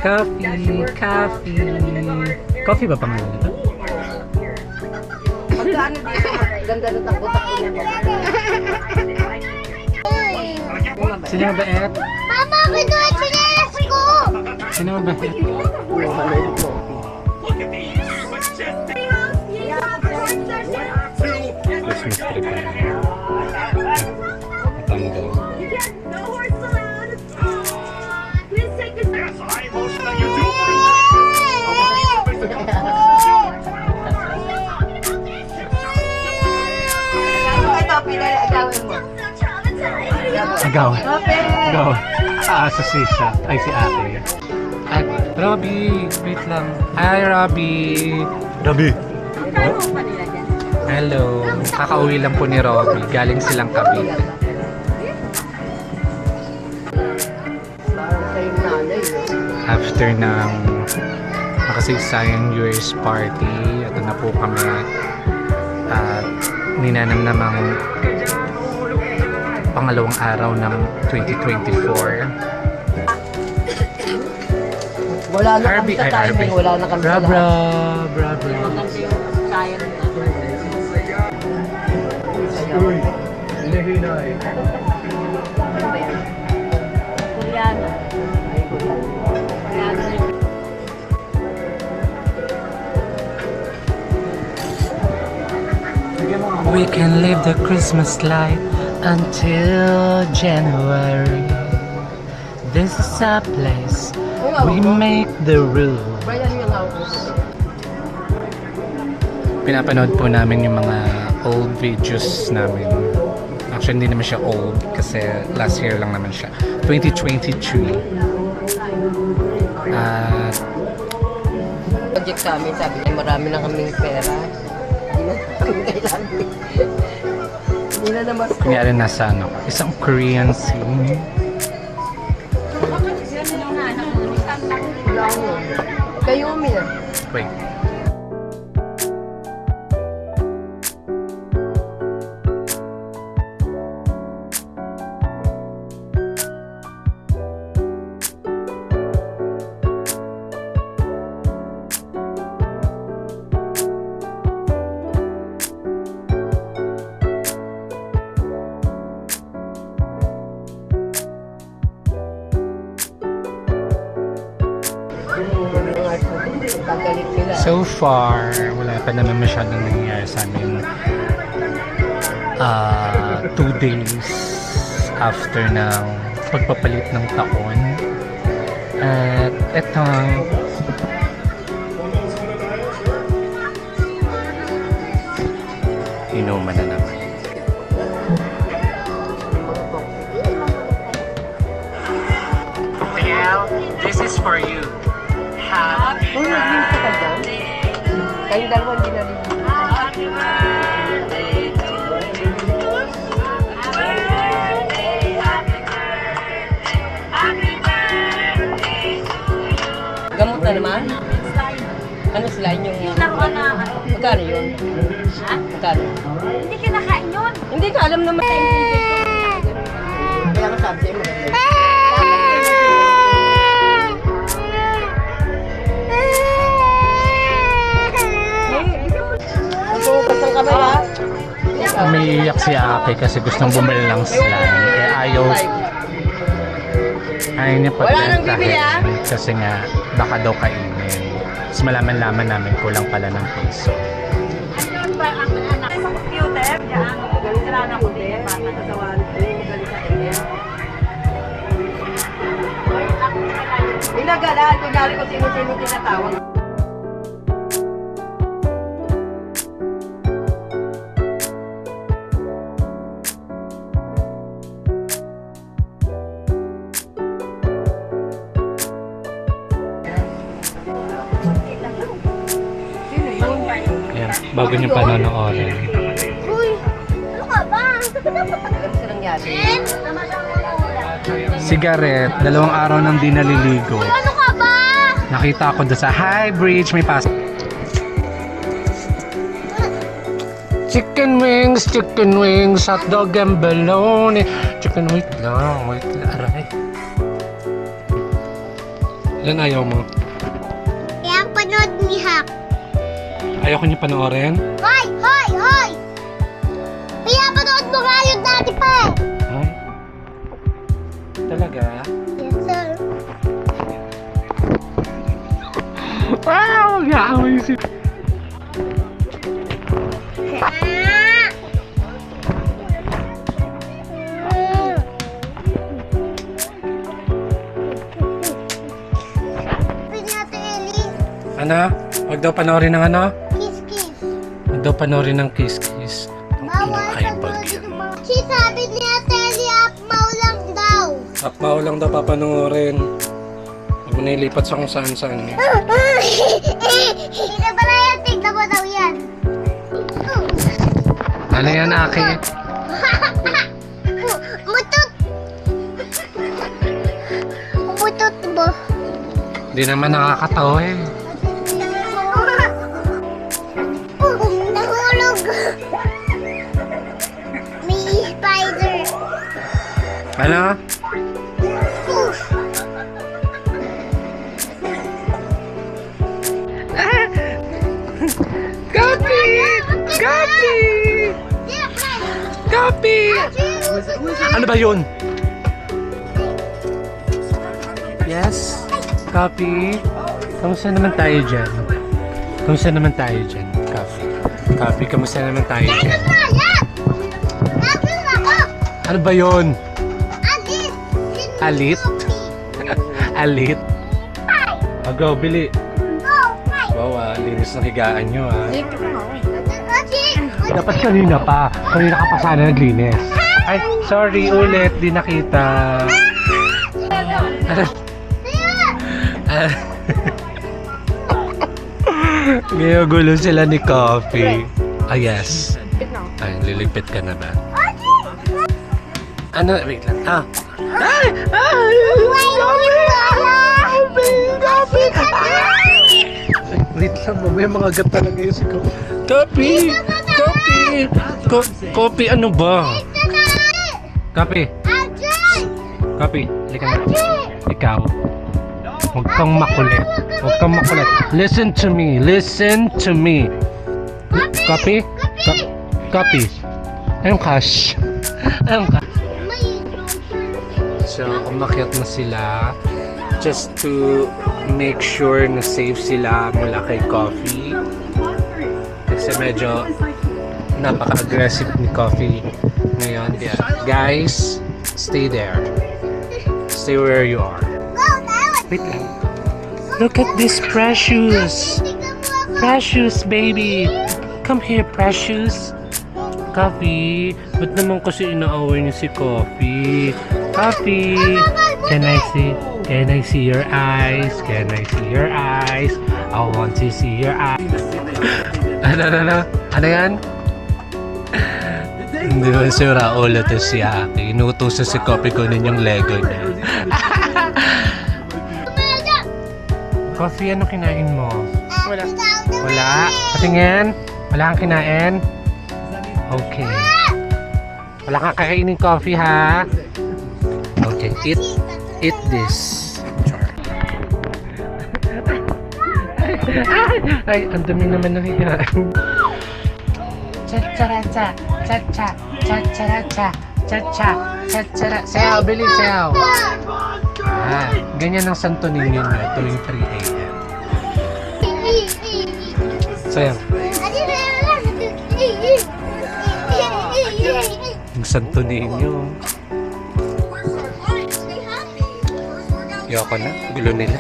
Coffee. Coffee ba pangalan nito? Magkano dito? Ganda na takbo-takbo niya. Sino mabait? Mama, kinuha chinelas ko! Sino mabait? Christmas tree pa yan. Matanggal. Ito, pinag-agawin mo. Agaw. Agaw. Sa sisa. Ay, si ate. Ay, Robby. Wait lang. Hi, Robby. Robby. Hello. Kakauwi lang po ni Robby. Galing silang Cavite. After ng makasigsayang New Year's party, ito na po kami at ninanamnamang pangalawang araw ng 2024. Wala na kami sa timing, wala na kami sa lahat. Bra. Uy, lehinay. Koreano. We can live the Christmas life until January. This is a place we make the rules. Brian yung house. Pinapanood po namin yung mga old videos namin. Actually, hindi naman siya old kasi last year lang naman siya. 2023. Project sa amin, sabi niya marami na kaming pera. Hindi na naman ko. Kunyari nasa isang Korean scene. Kayo umiyak. Wait. So far, wala pa naman masyadong nangyayari sa amin. 2 days after ng pagpapalit ng taon. At eto, inuman na naman. Well, this is for you. Happy Uy, nag-gift ka dyan? Kayong dalawa hindi na rin. Happy birthday to you. Happy birthday, happy birthday to you. Gamot na naman? Ano slime yung... Magkano yun? Ha? Magkano? Hindi kinakain yun. Hindi ka alam naman sa ingredients ko. Kaya ka sabi sa'yo maganda. Kasang kamay ha? Umiiyak si Ate kasi gustong bumili ng slime. Eh ayaw niya Wala nang bibili, pagbentahin kasi nga baka daw kainin. Tapos malaman-laman namin kulang pala ng piso. Yun ba ang anak sa computer? Yan. Sila na ko din. Bata sa sawan. Pinagalaan, kunyari kung sino-sino tinatawag. Ayan, bago niyo panonoorin. Uy! Ano ka ba? Alam sa nangyari. Sigaret, 2 araw nang di naliligo. Ano ka ba? Nakita ko doon sa High Bridge, may pasok. Chicken wings, hot dog and bologna. Chicken, wait lang, aray. Yan ayaw mo. Kaya ang panood ni Hak. Ayaw ko niyo panoorin? Hoy! Hoy! Hoy! Kaya panood mo nga yun dati pa eh. Ay. Talaga? Yes, sir. Wow! Yaaway si... Ah! Pinata Ellie. Ano? Huwag daw panoorin ng ano? Kiss kiss. Huwag daw panoorin ng kiss-kiss. Ang Bawal kinakaibag panood yan. ng mga... Si sabi ni Ate Ellie, Apmaw lang daw. Akmaw lang daw papanoorin. Huwag mo nailipat sa kung saan-saan. Hindi na pala yan. Tignan mo daw yan. Ano yan, Aki? Mutot. Mutot mo. Hindi naman nakakatawa eh. Nahulog. May spider. Ano? Oof. Copy! Copy! Copy! Ano ba yun? Yes? Copy? Kamusta naman tayo dyan? Kamusta naman tayo dyan? Copy. Copy, kamusta naman tayo dyan? Ano ba yun? Alit? Alit? Go, bili. Wow, linis ng higaan nyo ah. Dapat kanina pa. Kanina ka pa sana naglinis. Ay, sorry ulit. Di nakita. Ngayon gulo sila ni Coffee. Ah, yes. Ay, lilipit ka na ba? Ano? Wait lang. Ah. Ay! Ay! Coffee! Wait lang, may mga gat talaga yun si Coffee. Coffee! Coffee! Coffee, ano ba? Coffee! Coffee, halika na. Ikaw, huwag kang makulit. Huwag kang makulit. Listen to me. Listen to me. Coffee? Coffee. Anong cash? Anong cash? So, umakyat na sila just to make sure na safe sila mula kay Coffee. Kasi medyo napaka-aggressive ni Coffee ngayon. Yeah. Guys, stay there. Stay where you are. Wait lang. Look at this Precious. Precious, baby. Come here, Precious. Coffee. Ba't naman kasi inaaway niyo si Coffee? Coffee. Can I see your eyes? Can I see your eyes? I want to see your eyes. Ano yan? Hindi ba sura ulo to si Aki? Inutusan si Coffee kunin yung Lego niya. Coffee, ano kinain mo? Wala? Patingin? Wala kang kinain? Okay. Wala kang kakainin Coffee, ha? Okay, eat this. Ay, ang dumi naman ng higaan. Cha-cha-cha, cha-cha, cha-cha-cha, cha-cha, cha-cha. Sayaw, bilis, sayaw. Ah, ganyan ang santo ninyo nyo tuwing 3 a.m. Sayaw. Ang santo ninyo. Yoko na, gulo nila.